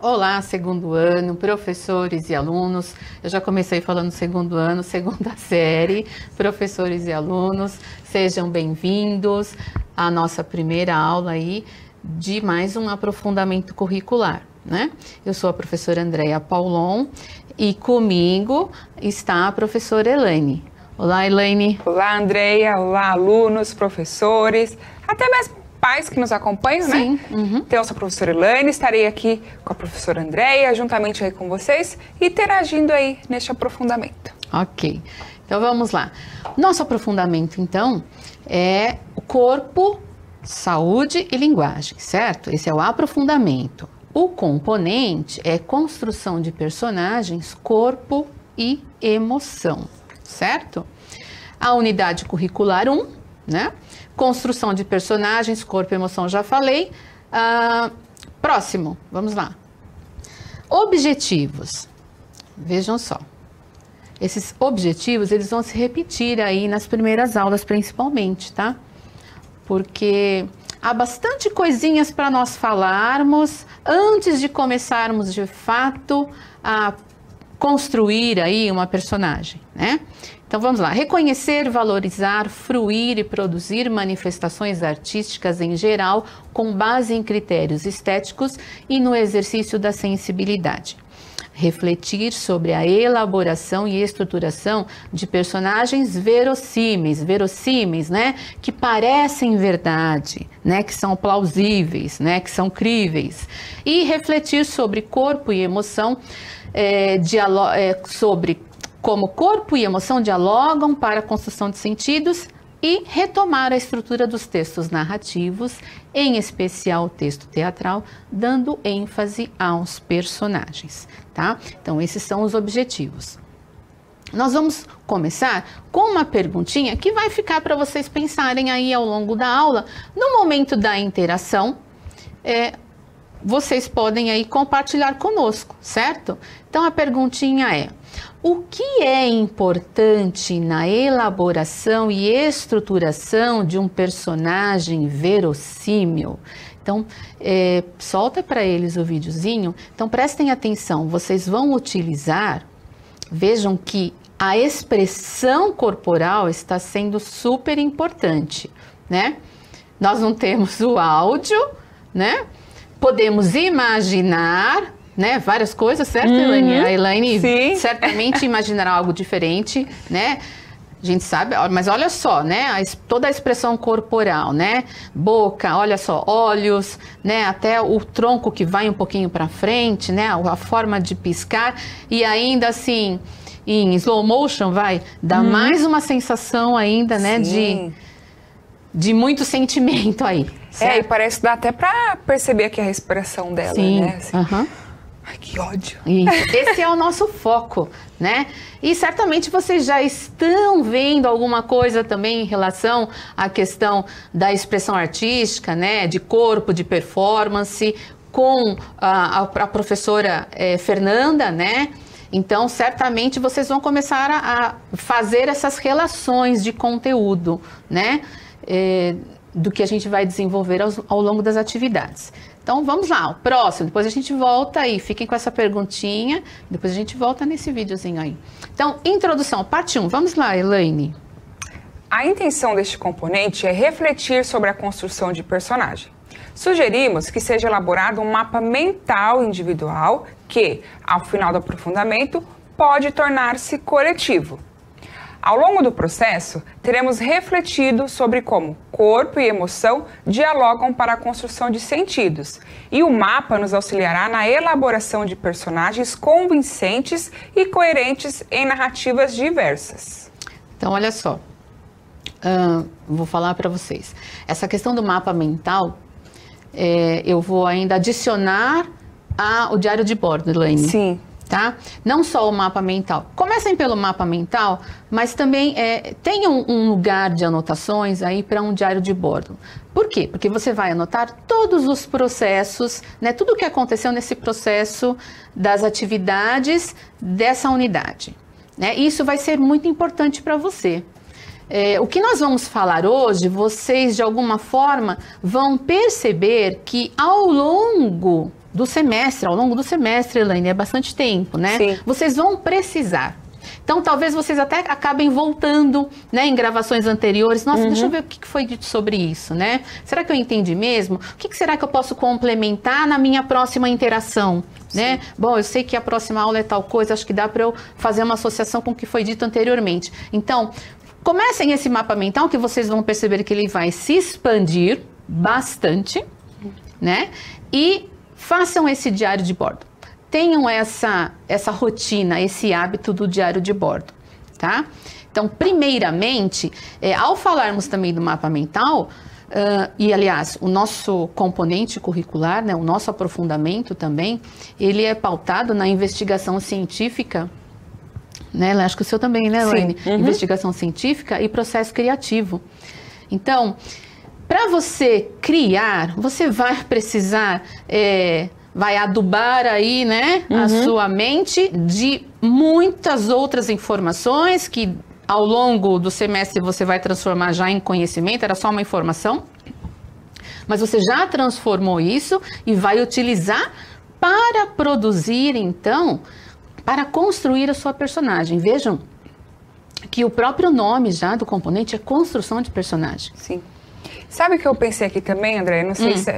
Olá, segundo ano, professores e alunos. Eu já comecei falando segundo ano, segunda série, professores e alunos, sejam bem-vindos à nossa primeira aula aí de mais um aprofundamento curricular, né? Eu sou a professora Andréia Paulon e comigo está a professora Elaine. Olá, Elaine. Olá, Andréia. Olá, alunos, professores, até mesmo pais que nos acompanham, Sim. né? Então, eu sou a professora Elaine, estarei aqui com a professora Andréia, juntamente aí com vocês, interagindo aí neste aprofundamento. Ok, então vamos lá. Nosso aprofundamento, então, é o corpo, saúde e linguagem, certo? Esse é o aprofundamento. O componente é construção de personagens, corpo e emoção, certo? A unidade curricular 1, né? Construção de personagens, corpo e emoção, já falei. Próximo, vamos lá. Objetivos. Vejam só. Esses objetivos, eles vão se repetir aí nas primeiras aulas, principalmente, tá? Porque há bastante coisinhas para nós falarmos antes de começarmos, de fato, a construir aí uma personagem, né? Então vamos lá, reconhecer, valorizar, fruir e produzir manifestações artísticas em geral com base em critérios estéticos e no exercício da sensibilidade. Refletir sobre a elaboração e estruturação de personagens verossímeis, né, que parecem verdade, né, que são plausíveis, né, que são críveis. E refletir sobre corpo e emoção, sobre como corpo e emoção dialogam para a construção de sentidos e retomar a estrutura dos textos narrativos, em especial o texto teatral, dando ênfase aos personagens, tá? Então, esses são os objetivos. Nós vamos começar com uma perguntinha que vai ficar para vocês pensarem aí ao longo da aula. No momento da interação, vocês podem aí compartilhar conosco, certo? Então, a perguntinha é: o que é importante na elaboração e estruturação de um personagem verossímil? Então, solta para eles o videozinho. Então, prestem atenção, vocês vão utilizar, vejam que a expressão corporal está sendo super importante, né? Nós não temos o áudio, né? Podemos imaginar, né, várias coisas, certo, Elaine? A Elaine Sim. certamente imaginará algo diferente, né? A gente sabe, mas olha só, né? Toda a expressão corporal, né? Boca, olha só, olhos, né? Até o tronco que vai um pouquinho para frente, né? A forma de piscar e ainda assim, em slow motion, vai dar mais uma sensação ainda, né? De muito sentimento aí. Certo? E parece que dá até pra perceber aqui a respiração dela, sim, né? Assim. Ai, que ódio. Isso. Esse é o nosso foco, né? E certamente vocês já estão vendo alguma coisa também em relação à questão da expressão artística, né? De corpo, de performance, com a professora Fernanda, né? Então, certamente vocês vão começar a fazer essas relações de conteúdo, né? Do que a gente vai desenvolver ao longo das atividades. Então, vamos lá, o próximo, depois a gente volta aí, fiquem com essa perguntinha, depois a gente volta nesse videozinho aí. Então, introdução, parte 1, vamos lá, Elaine. A intenção deste componente é refletir sobre a construção de personagem. Sugerimos que seja elaborado um mapa mental individual que, ao final do aprofundamento, pode tornar-se coletivo. Ao longo do processo, teremos refletido sobre como corpo e emoção dialogam para a construção de sentidos, e o mapa nos auxiliará na elaboração de personagens convincentes e coerentes em narrativas diversas. Então, olha só, vou falar para vocês. Essa questão do mapa mental, eu vou ainda adicionar ao diário de bordo, Elaine. Sim. Tá? Não só o mapa mental. Comecem pelo mapa mental, mas também tenham um lugar de anotações aí para um diário de bordo. Por quê? Porque você vai anotar todos os processos, né? Tudo o que aconteceu nesse processo das atividades dessa unidade. né? Isso vai ser muito importante para você. O que nós vamos falar hoje, vocês de alguma forma vão perceber que ao longo do semestre, Elaine, é bastante tempo, né? Sim. Vocês vão precisar. Então, talvez vocês até acabem voltando, né, em gravações anteriores. Nossa, deixa eu ver o que foi dito sobre isso, né? Será que eu entendi mesmo? O que será que eu posso complementar na minha próxima interação, né? Bom, eu sei que a próxima aula é tal coisa, acho que dá para eu fazer uma associação com o que foi dito anteriormente. Então, comecem esse mapa mental que vocês vão perceber que ele vai se expandir bastante, né? E façam esse diário de bordo. Tenham essa rotina, esse hábito do diário de bordo, tá? Então, primeiramente, ao falarmos também do mapa mental, e aliás, o nosso componente curricular, né, o nosso aprofundamento também, ele é pautado na investigação científica, né? Acho que o seu também, né, Elaine? Investigação científica e processo criativo. Então, para você criar, você vai precisar... vai adubar aí, né, a sua mente de muitas outras informações que ao longo do semestre você vai transformar já em conhecimento, era só uma informação, mas você já transformou isso e vai utilizar para produzir, então, para construir a sua personagem. Vejam que o próprio nome já do componente é construção de personagem. Sim. Sabe o que eu pensei aqui também, André? Não sei se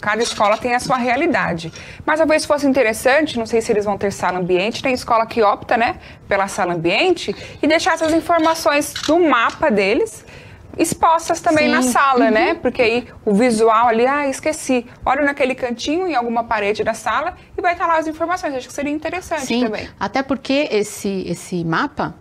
cada escola tem a sua realidade. Mas talvez fosse interessante, não sei se eles vão ter sala ambiente, tem escola que opta, né, pela sala ambiente e deixar essas informações do mapa deles expostas também na sala, né? Porque aí o visual ali, esqueci. Olha naquele cantinho, em alguma parede da sala e vai estar lá as informações. Acho que seria interessante também. Até porque esse mapa,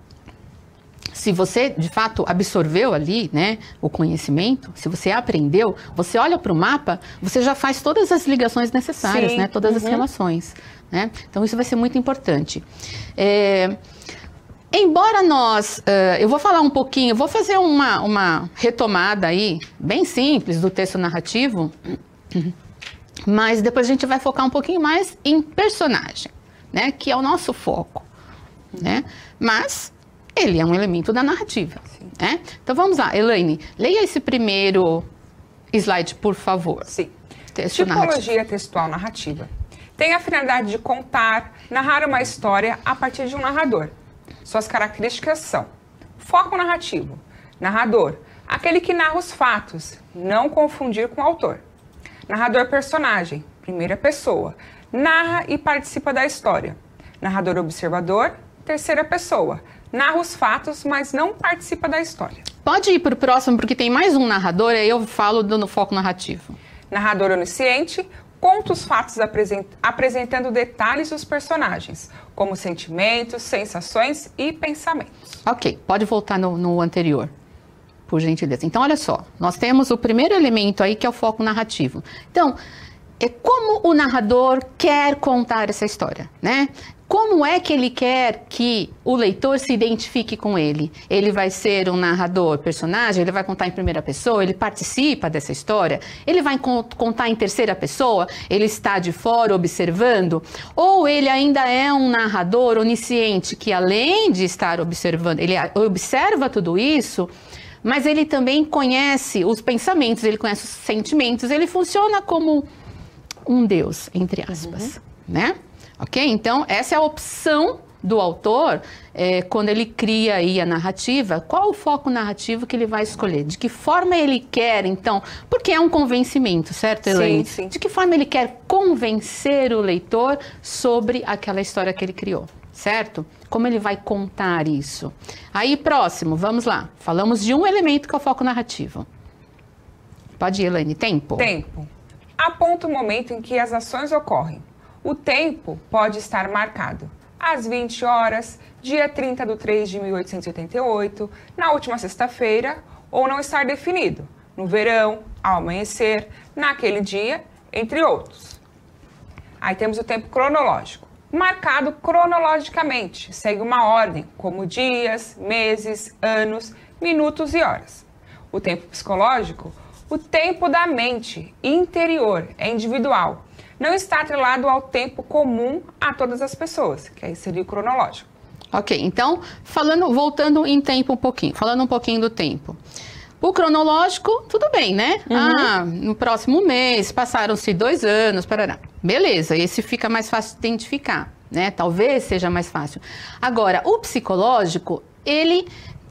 se você, de fato, absorveu ali, né, o conhecimento, se você aprendeu, você olha para o mapa, você já faz todas as ligações necessárias, né, todas as relações, né? Então, isso vai ser muito importante. Embora nós, eu vou falar um pouquinho, vou fazer uma retomada aí, bem simples, do texto narrativo, mas depois a gente vai focar um pouquinho mais em personagem, né, que é o nosso foco, né? Mas... ele é um elemento da narrativa, né? Então vamos lá, Elaine, leia esse primeiro slide, por favor. Sim. Texto Tipologia textual narrativa. Tem a finalidade de contar, narrar uma história a partir de um narrador. Suas características são: foco narrativo. Narrador, aquele que narra os fatos, não confundir com o autor. Narrador personagem, primeira pessoa, narra e participa da história. Narrador observador, terceira pessoa, narra os fatos, mas não participa da história. Pode ir para o próximo, porque tem mais um narrador, aí eu falo do foco narrativo. Narrador onisciente, conta os fatos apresentando detalhes dos personagens, como sentimentos, sensações e pensamentos. Ok, pode voltar no anterior, por gentileza. Então, olha só, nós temos o primeiro elemento aí, que é o foco narrativo. Então, é como o narrador quer contar essa história, né? Como é que ele quer que o leitor se identifique com ele? Ele vai ser um narrador personagem? Ele vai contar em primeira pessoa? Ele participa dessa história? Ele vai contar em terceira pessoa? Ele está de fora observando? Ou ele ainda é um narrador onisciente que, além de estar observando, ele observa tudo isso, mas ele também conhece os pensamentos, ele conhece os sentimentos, ele funciona como um Deus, entre aspas, né? Ok? Então, essa é a opção do autor quando ele cria aí a narrativa. Qual o foco narrativo que ele vai escolher? De que forma ele quer, então... Porque é um convencimento, certo, Elaine? Sim, sim. De que forma ele quer convencer o leitor sobre aquela história que ele criou, certo? Como ele vai contar isso? Aí, próximo, vamos lá. Falamos de um elemento que é o foco narrativo. Pode ir, Elaine. Tempo. Tempo. Aponta o momento em que as ações ocorrem. O tempo pode estar marcado às 20 horas, dia 30 de 3 de 1888, na última sexta-feira, ou não estar definido, no verão, ao amanhecer, naquele dia, entre outros. Aí temos o tempo cronológico. Marcado cronologicamente, segue uma ordem, como dias, meses, anos, minutos e horas. O tempo psicológico, o tempo da mente interior, é individual. Não está atrelado ao tempo comum a todas as pessoas, que aí seria o cronológico. Ok, então, voltando em tempo um pouquinho, falando um pouquinho do tempo. O cronológico, tudo bem, né? No próximo mês, passaram-se 2 anos, parará. Beleza, esse fica mais fácil de identificar, né? Talvez seja mais fácil. Agora, o psicológico, ele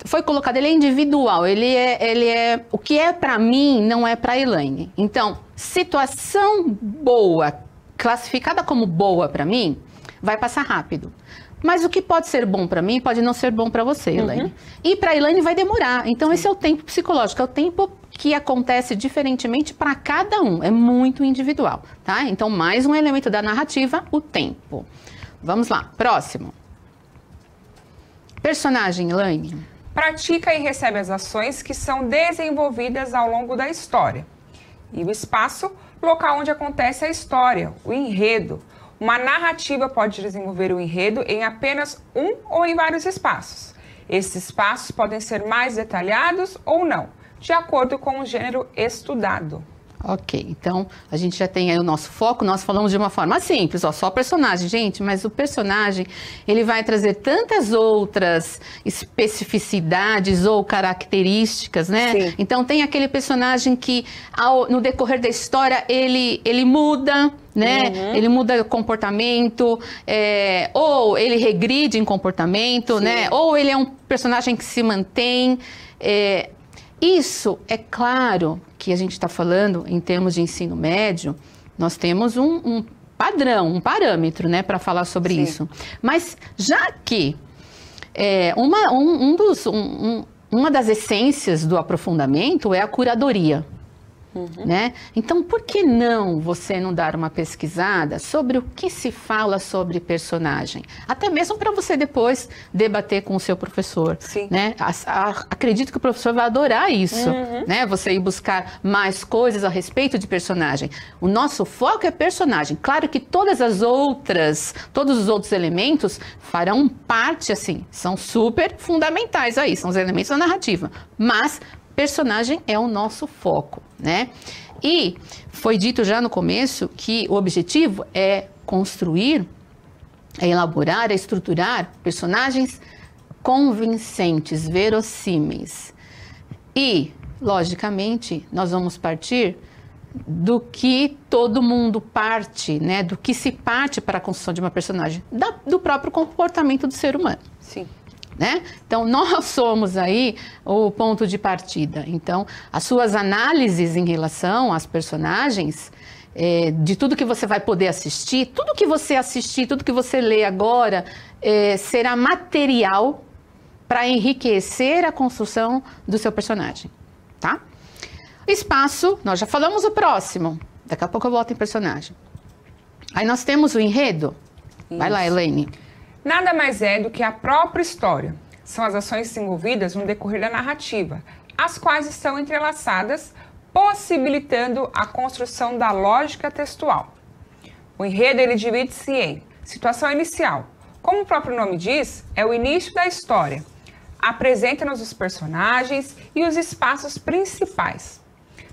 foi colocado, ele é individual, ele é o que é para mim, não é para Elaine. Então, situação boa, classificada como boa para mim, vai passar rápido. Mas o que pode ser bom para mim, pode não ser bom para você, Elaine. E para a Elaine vai demorar. Então, esse é o tempo psicológico, é o tempo que acontece diferentemente para cada um. É muito individual, tá? Então, mais um elemento da narrativa, o tempo. Vamos lá, próximo. Personagem, Elaine. Pratica e recebe as ações que são desenvolvidas ao longo da história. E o espaço, local onde acontece a história, o enredo. Uma narrativa pode desenvolver o enredo em apenas um ou em vários espaços. Esses espaços podem ser mais detalhados ou não, de acordo com o gênero estudado. Ok, então a gente já tem aí o nosso foco, nós falamos de uma forma simples, ó, só personagem, gente, mas o personagem, ele vai trazer tantas outras especificidades ou características, né? Sim. Então tem aquele personagem que no decorrer da história ele muda, né? Ele muda comportamento, ou ele regride em comportamento, né? Ou ele é um personagem que se mantém. Isso, é claro que a gente está falando em termos de ensino médio, nós temos um padrão, um parâmetro, né, para falar sobre isso. Mas já que uma das essências do aprofundamento é a curadoria. Né? Então, por que não você não dar uma pesquisada sobre o que se fala sobre personagem? Até mesmo para você depois debater com o seu professor. Né? Acredito que o professor vai adorar isso, né? Você ir buscar mais coisas a respeito de personagem. O nosso foco é personagem. Claro que todos os outros elementos farão parte, assim, são super fundamentais aí, são os elementos da narrativa. Mas personagem é o nosso foco, né? E foi dito já no começo que o objetivo é construir, é elaborar, é estruturar personagens convincentes, verossímeis. E, logicamente, nós vamos partir do que todo mundo parte, né? Do que se parte para a construção de uma personagem, do próprio comportamento do ser humano. Sim. Né? Então, nós somos aí o ponto de partida. Então, as suas análises em relação às personagens, de tudo que você vai poder assistir, tudo que você assistir, tudo que você lê agora, será material para enriquecer a construção do seu personagem, tá? Espaço, nós já falamos o próximo. Daqui a pouco eu volto em personagem. Aí nós temos o enredo. Vai lá, Elaine. Nada mais é do que a própria história. São as ações desenvolvidas no decorrer da narrativa, as quais estão entrelaçadas, possibilitando a construção da lógica textual. O enredo, ele divide-se em situação inicial. Como o próprio nome diz, é o início da história. Apresenta-nos os personagens e os espaços principais.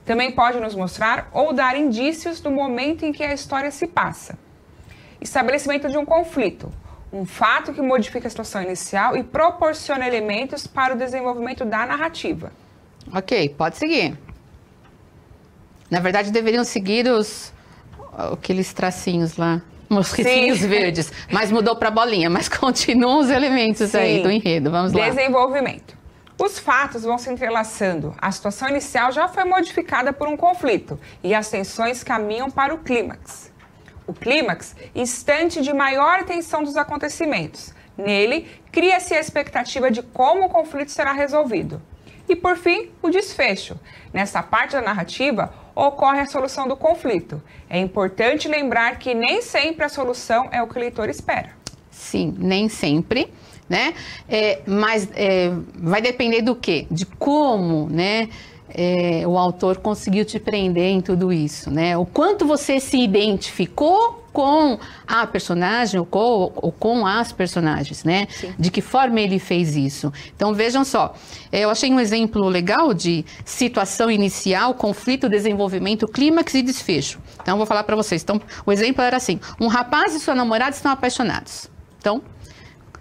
Também pode nos mostrar ou dar indícios do momento em que a história se passa. Estabelecimento de um conflito. Um fato que modifica a situação inicial e proporciona elementos para o desenvolvimento da narrativa. Ok, pode seguir. Na verdade, deveriam seguir aqueles tracinhos lá, os risquinhos verdes, mas mudou para bolinha, mas continuam os elementos aí do enredo. Vamos lá. Desenvolvimento. Os fatos vão se entrelaçando. A situação inicial já foi modificada por um conflito e as tensões caminham para o clímax. O clímax, instante de maior tensão dos acontecimentos. Nele, cria-se a expectativa de como o conflito será resolvido. E, por fim, o desfecho. Nessa parte da narrativa, ocorre a solução do conflito. É importante lembrar que nem sempre a solução é o que o leitor espera. Sim, nem sempre, né? Mas vai depender do quê? De como, né? O autor conseguiu te prender em tudo isso, né? O quanto você se identificou com a personagem ou com as personagens, né? Sim. De que forma ele fez isso. Então, vejam só, eu achei um exemplo legal de situação inicial, conflito, desenvolvimento, clímax e desfecho. Então, eu vou falar para vocês. Então, o exemplo era assim, um rapaz e sua namorada estão apaixonados. Então,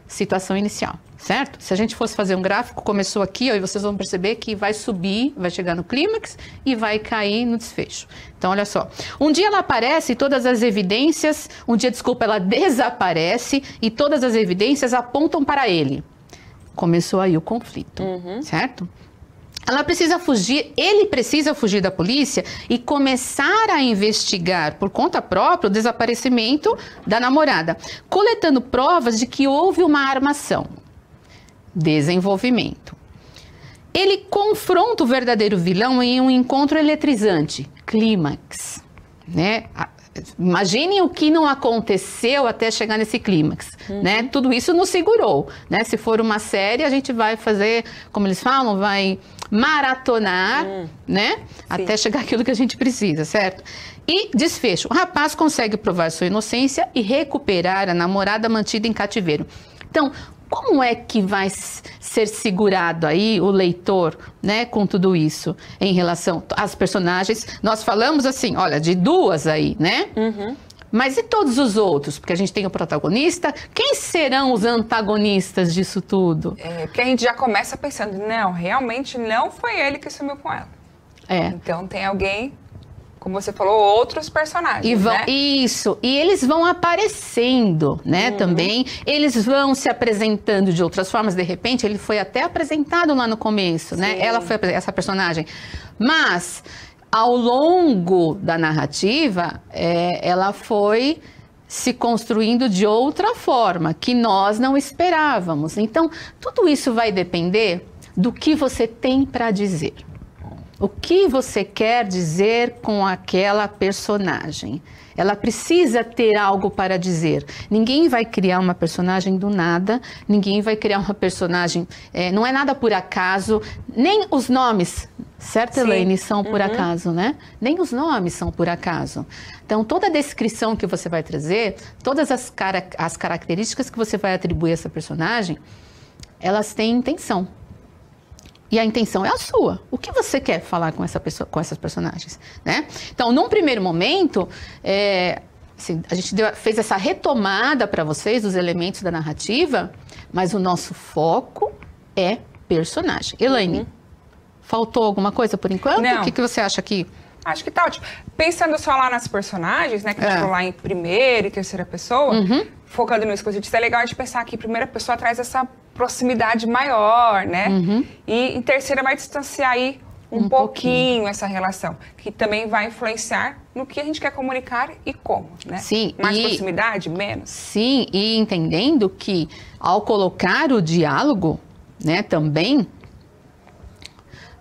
situação inicial, certo? Se a gente fosse fazer um gráfico, começou aqui, ó, e vocês vão perceber que vai subir, vai chegar no clímax e vai cair no desfecho. Então, olha só. Um dia ela aparece e todas as evidências... Um dia, desculpa, ela desaparece e todas as evidências apontam para ele. Começou aí o conflito, certo? Ela precisa fugir, ele precisa fugir da polícia e começar a investigar por conta própria o desaparecimento da namorada, coletando provas de que houve uma armação. Desenvolvimento. Ele confronta o verdadeiro vilão em um encontro eletrizante, clímax, né? Imaginem o que não aconteceu até chegar nesse clímax, né? Tudo isso nos segurou, né? Se for uma série, a gente vai fazer, como eles falam, vai maratonar, né? Até chegar aquilo que a gente precisa, certo? E desfecho. O rapaz consegue provar sua inocência e recuperar a namorada mantida em cativeiro. Então, como é que vai ser segurado aí o leitor, né, com tudo isso em relação às personagens? Nós falamos assim, olha, de duas aí, né? Mas e todos os outros? Porque a gente tem o protagonista. Quem serão os antagonistas disso tudo? Porque a gente já começa pensando, não, realmente não foi ele que sumiu com ela. Então tem alguém... Como você falou, outros personagens, né? Isso, e eles vão aparecendo, né, também. Eles vão se apresentando de outras formas. De repente, ele foi até apresentado lá no começo, né? Ela foi essa personagem. Mas, ao longo da narrativa, ela foi se construindo de outra forma, que nós não esperávamos. Então, tudo isso vai depender do que você tem para dizer. O que você quer dizer com aquela personagem? Ela precisa ter algo para dizer. Ninguém vai criar uma personagem do nada, ninguém vai criar uma personagem... não é nada por acaso, nem os nomes, certo, Elaine, são por acaso, né? Nem os nomes são por acaso. Então, toda a descrição que você vai trazer, todas as características que você vai atribuir a essa personagem, elas têm intenção. E a intenção é a sua. O que você quer falar com essa pessoa, com essas personagens, né? Então, num primeiro momento, assim, a gente fez essa retomada para vocês dos elementos da narrativa, mas o nosso foco é personagem. Elaine, faltou alguma coisa por enquanto? Não. O que você acha aqui? Acho que tá ótimo. Pensando só lá nas personagens, né? Que a gente falou lá em primeira e terceira pessoa, focando nisso que você disse, é legal a gente pensar que primeira pessoa traz essa proximidade maior, né? E em terceira vai distanciar aí um pouquinho essa relação, que também vai influenciar no que a gente quer comunicar e como, né? Sim. Mais proximidade, menos? Sim, e entendendo que ao colocar o diálogo, né, também,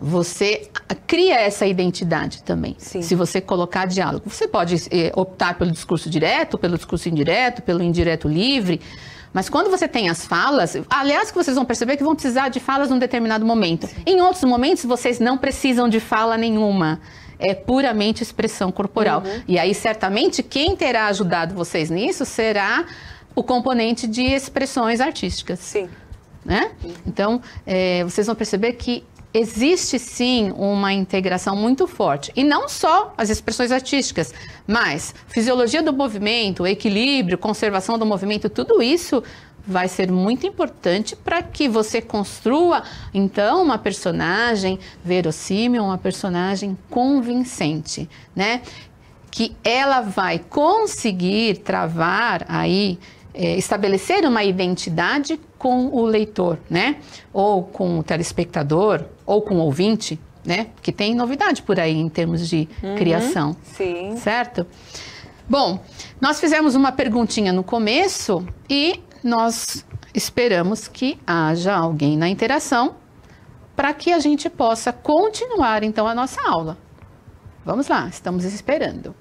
você cria essa identidade também. Sim. Se você colocar diálogo. Você pode optar pelo discurso direto, pelo discurso indireto, pelo indireto livre. Mas quando você tem as falas, aliás, que vocês vão perceber que vão precisar de falas num determinado momento. Sim. Em outros momentos, vocês não precisam de fala nenhuma. É puramente expressão corporal. E aí, certamente, quem terá ajudado vocês nisso será o componente de expressões artísticas. Sim. Né? Então, vocês vão perceber que existe sim uma integração muito forte. E não só as expressões artísticas, mas fisiologia do movimento, equilíbrio, conservação do movimento, tudo isso vai ser muito importante para que você construa, então, uma personagem verossímil, uma personagem convincente, né? Que ela vai conseguir travar aí, estabelecer uma identidade com o leitor, né? Ou com o telespectador, ou com o ouvinte, né? Que tem novidade por aí em termos de criação. Sim. Certo? Bom, nós fizemos uma perguntinha no começo e nós esperamos que haja alguém na interação para que a gente possa continuar, então, a nossa aula. Vamos lá, estamos esperando.